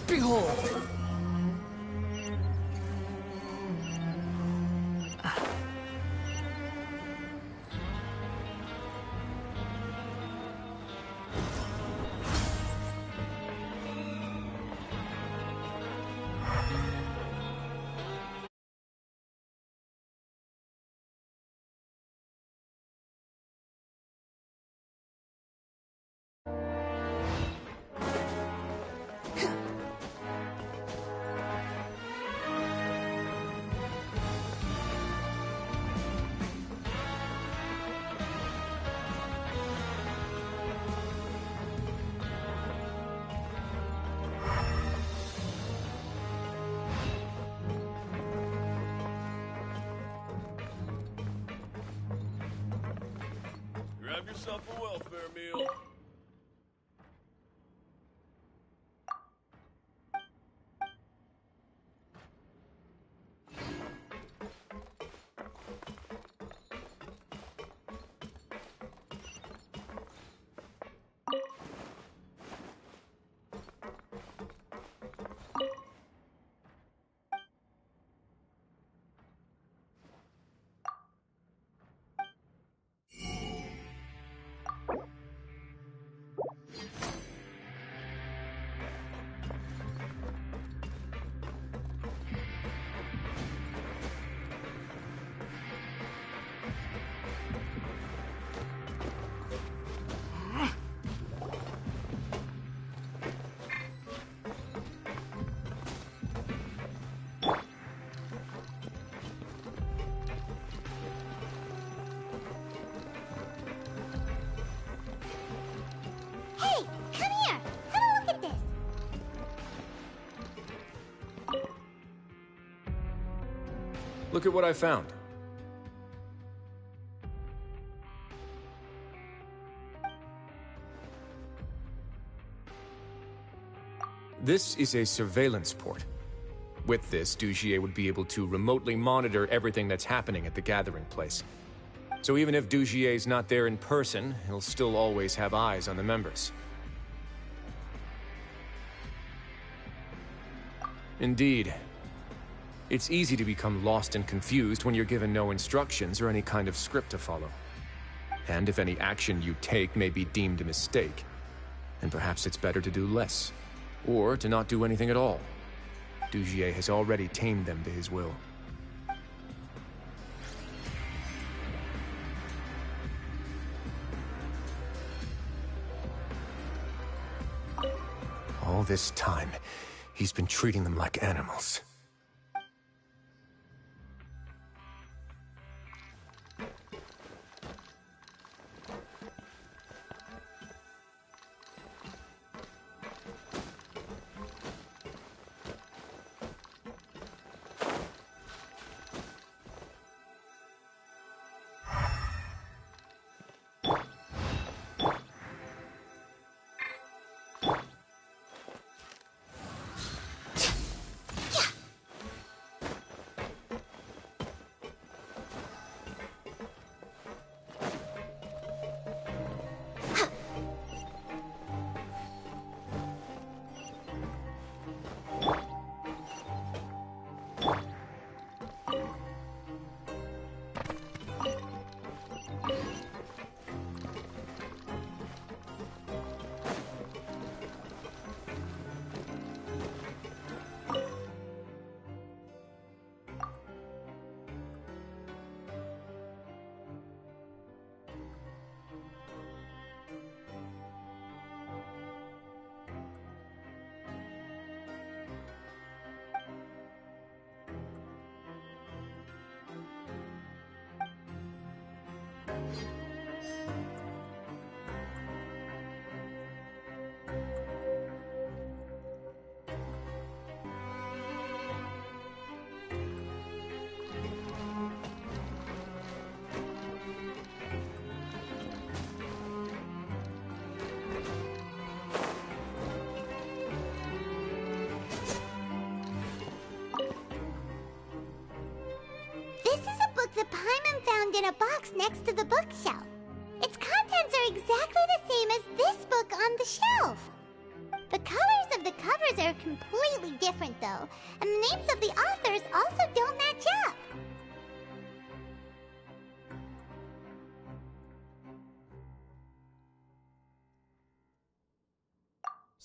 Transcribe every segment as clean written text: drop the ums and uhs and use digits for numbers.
Behold! Grab yourself a welfare meal. Hey, come here! Have a look at this! Look at what I found. This is a surveillance port. With this, Dugier would be able to remotely monitor everything that's happening at the gathering place. So even if Dugier's not there in person, he'll still always have eyes on the members. Indeed. It's easy to become lost and confused when you're given no instructions or any kind of script to follow. And if any action you take may be deemed a mistake, then perhaps it's better to do less, or to not do anything at all. Dugier has already tamed them to his will. All this time, he's been treating them like animals. found in a box next to the bookshelf. Its contents are exactly the same as this book on the shelf. The colors of the covers are completely different, though, and the names of the authors also don't match up.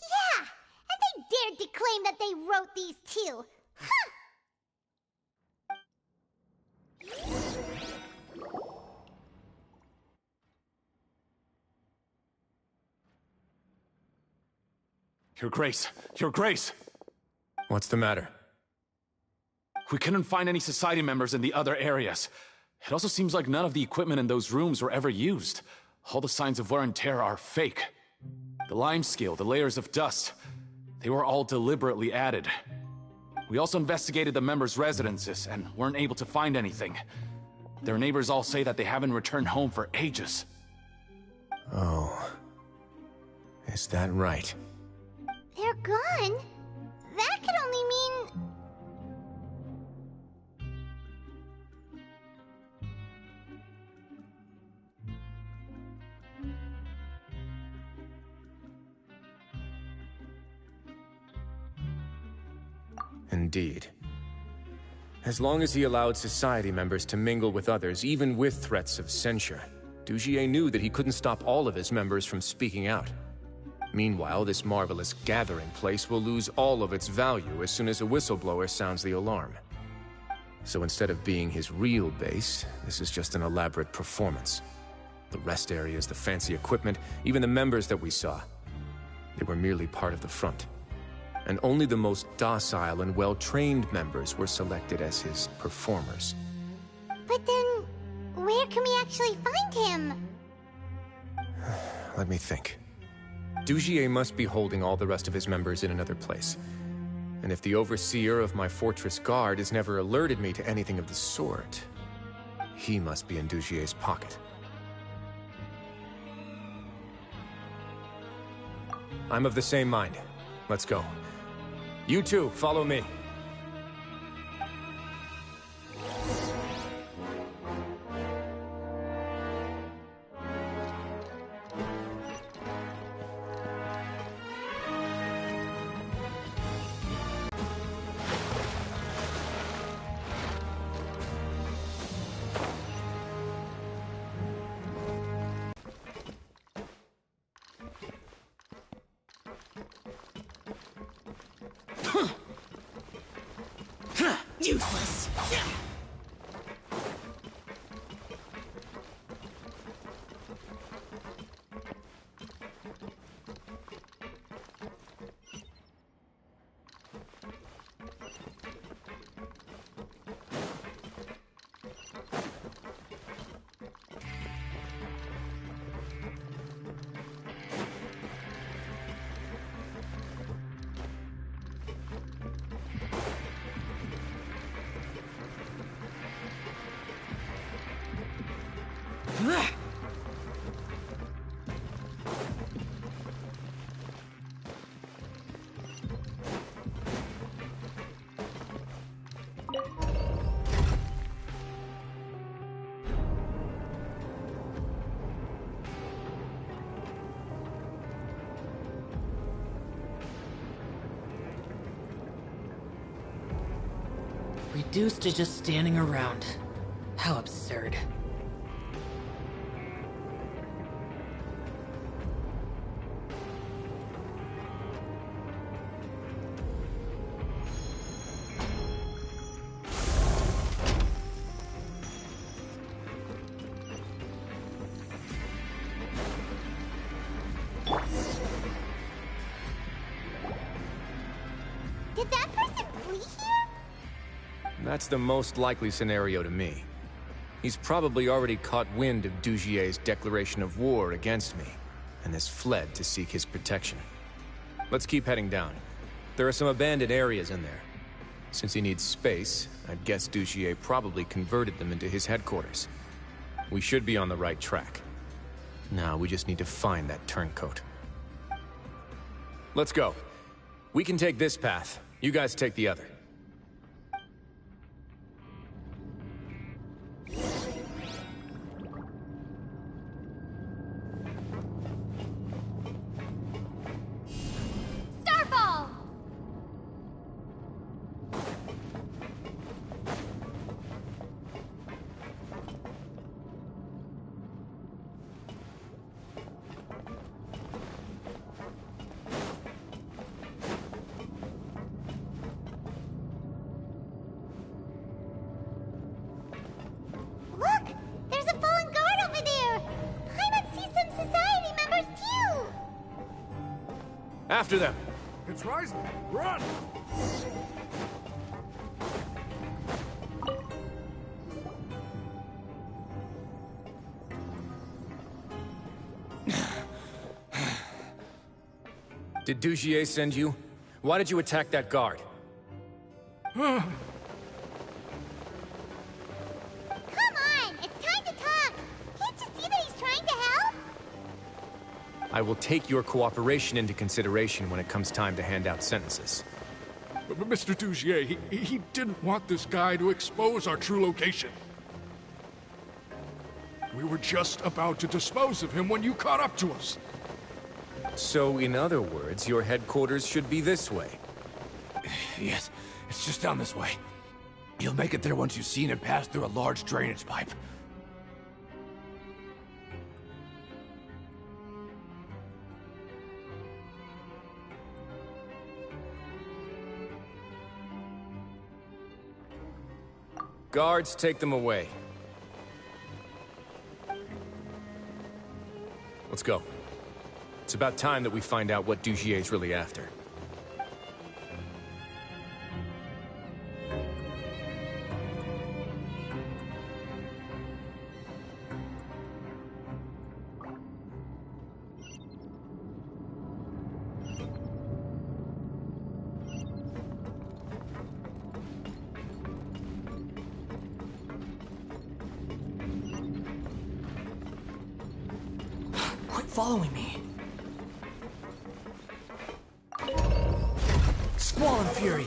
Yeah! And they dared to claim that they wrote these too! Huh! Your Grace! Your Grace! What's the matter? We couldn't find any society members in the other areas. It also seems like none of the equipment in those rooms were ever used. All the signs of wear and tear are fake. The lime scale, the layers of dust, they were all deliberately added. We also investigated the members' residences and weren't able to find anything. Their neighbors all say that they haven't returned home for ages. Oh. Is that right? They're gone? That could only mean... Indeed. As long as he allowed society members to mingle with others, even with threats of censure, Dugier knew that he couldn't stop all of his members from speaking out. Meanwhile, this marvelous gathering place will lose all of its value as soon as a whistleblower sounds the alarm. So instead of being his real base, this is just an elaborate performance. The rest areas, the fancy equipment, even the members that we saw, they were merely part of the front. And only the most docile and well-trained members were selected as his performers. But then, where can we actually find him? Let me think. Dugier must be holding all the rest of his members in another place. And if the overseer of my fortress guard has never alerted me to anything of the sort, he must be in Dugier's pocket. I'm of the same mind. Let's go. You two, follow me. Useless. Reduced to just standing around. How absurd. Did that person flee here? That's the most likely scenario to me. He's probably already caught wind of Dugier's declaration of war against me, and has fled to seek his protection. Let's keep heading down. There are some abandoned areas in there. Since he needs space, I'd guess Dugier probably converted them into his headquarters. We should be on the right track. Now we just need to find that turncoat. Let's go. We can take this path. You guys take the other. After them! It's rising! Run! Did Dugier send you? Why did you attack that guard? Come on! It's time to talk! Can't you see that he's trying to help? I will take your cooperation into consideration when it comes time to hand out sentences. But Mr. Dugier, he didn't want this guy to expose our true location. We were just about to dispose of him when you caught up to us. So, in other words, your headquarters should be this way. Yes, it's just down this way. You'll make it there once you've seen him pass through a large drainage pipe. Guards, take them away. Let's go. It's about time that we find out what Dugier's really after. Quit following me. Squall and Fury.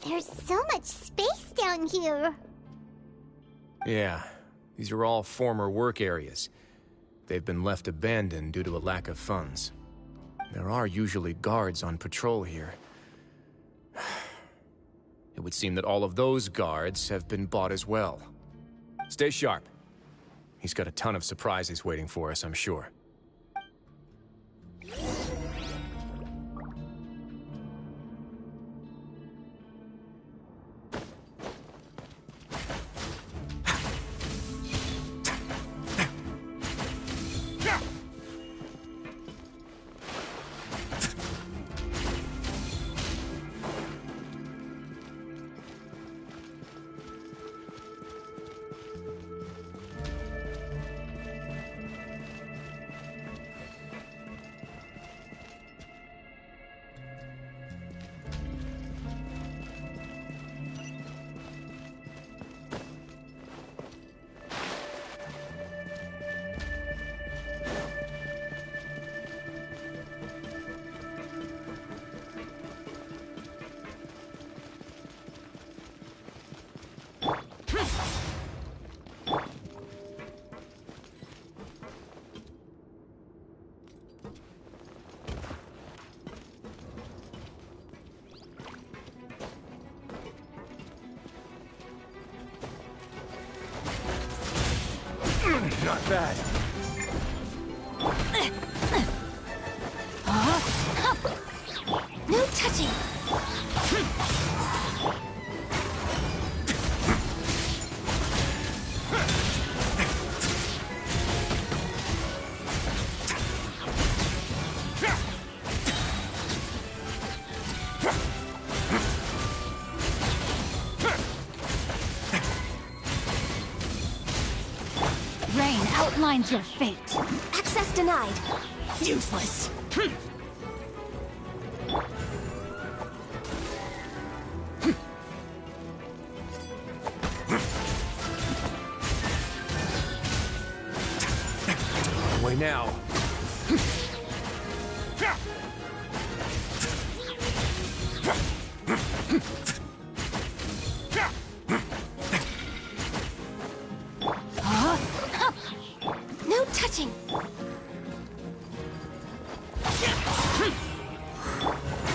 There's so much space down here. Yeah, these are all former work areas. They've been left abandoned due to a lack of funds. There are usually guards on patrol here. It would seem that all of those guards have been bought as well. Stay sharp. He's got a ton of surprises waiting for us, I'm sure. Not bad. No touching. Rain out. outlines your fate. Access denied. Useless. Away now. No touching.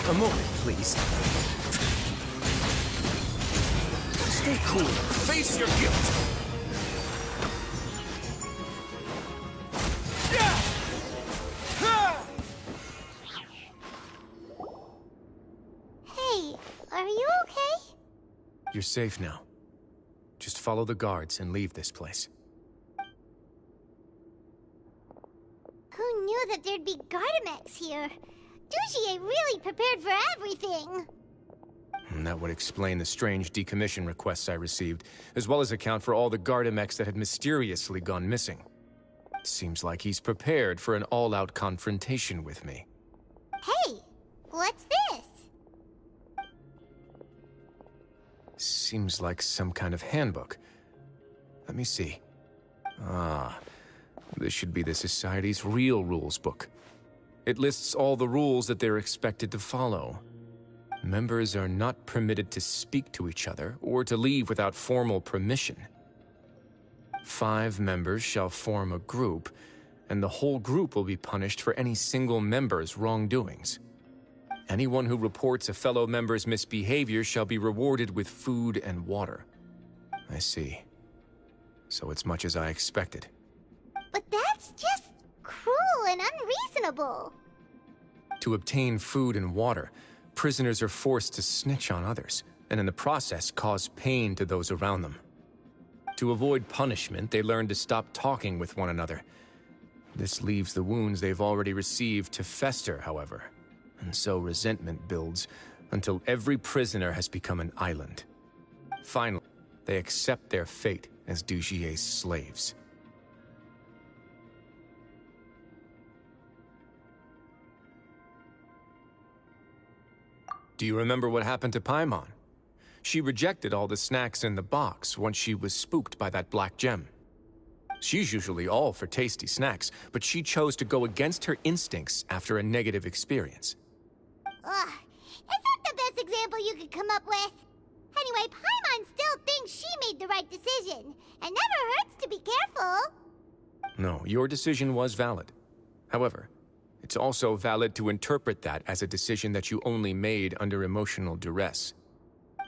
A moment, please. Stay cool. Face your guilt. Hey, are you okay? You're safe now. Just follow the guards and leave this place. Who knew that there'd be Gardamex here? Dujier really prepared for everything! And that would explain the strange decommission requests I received, as well as account for all the Gardamex that had mysteriously gone missing. Seems like he's prepared for an all-out confrontation with me. Hey, what's this? Seems like some kind of handbook. Let me see. Ah, this should be the Society's real rules book. It lists all the rules that they're expected to follow. Members are not permitted to speak to each other or to leave without formal permission. 5 members shall form a group, and the whole group will be punished for any single member's wrongdoings. Anyone who reports a fellow member's misbehavior shall be rewarded with food and water. I see. So it's much as I expected. But that's just cruel and unreasonable. To obtain food and water, prisoners are forced to snitch on others, and in the process cause pain to those around them. To avoid punishment, they learn to stop talking with one another. This leaves the wounds they've already received to fester, however, and so resentment builds until every prisoner has become an island. Finally, they accept their fate as Dujier's slaves. Do you remember what happened to Paimon? She rejected all the snacks in the box once she was spooked by that black gem. She's usually all for tasty snacks, but she chose to go against her instincts after a negative experience. Ugh, is that the best example you could come up with? Anyway, Paimon still thinks she made the right decision. It never hurts to be careful. No, your decision was valid. However, it's also valid to interpret that as a decision that you only made under emotional duress.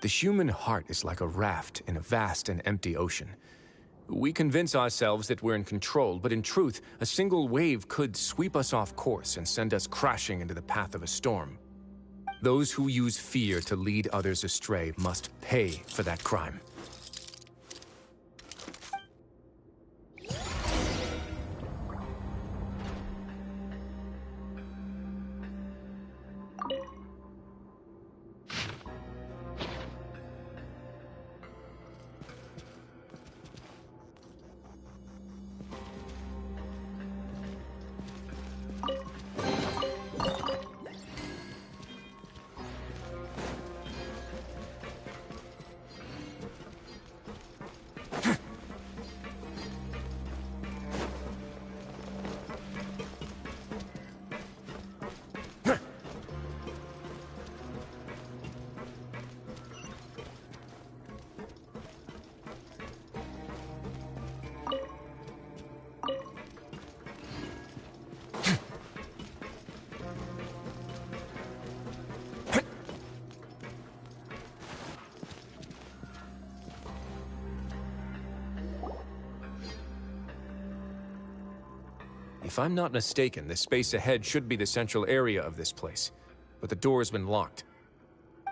The human heart is like a raft in a vast and empty ocean. We convince ourselves that we're in control, but in truth, a single wave could sweep us off course and send us crashing into the path of a storm. Those who use fear to lead others astray must pay for that crime. If I'm not mistaken, the space ahead should be the central area of this place, but the door has been locked.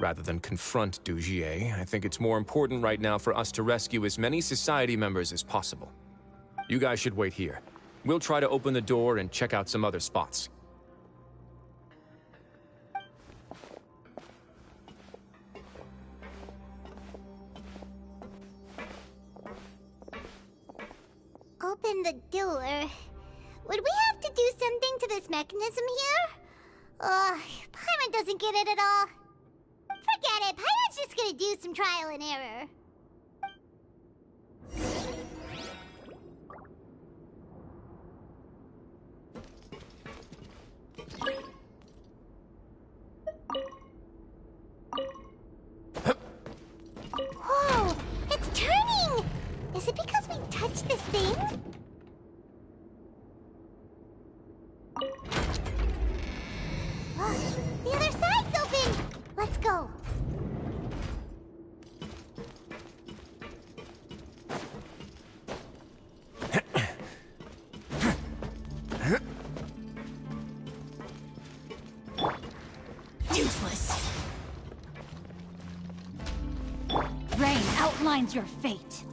Rather than confront Dujier, I think it's more important right now for us to rescue as many Society members as possible. You guys should wait here. We'll try to open the door and check out some other spots. Open than the doer. Would we have to do something to this mechanism here? Paimon doesn't get it at all. Forget it, Paimon's just gonna do some trial and error. Whoa! It's turning! Is it because we touched this thing? The other side's open! Let's go. Useless. Rain outlines your fate.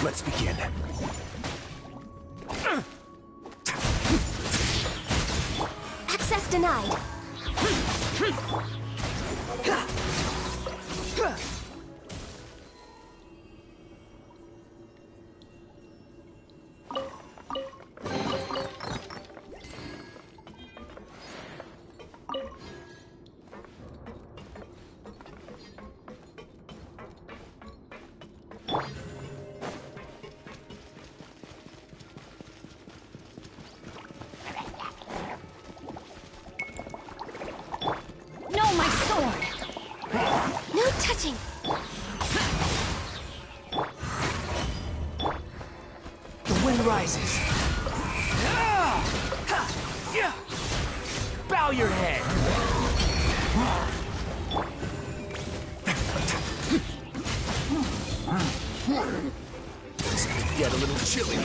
Let's begin. Access denied. Touching. The wind rises. Bow your head. It's gonna get a little chilly.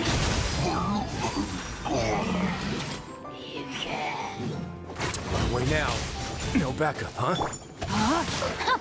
Run away now. No backup, huh? Huh?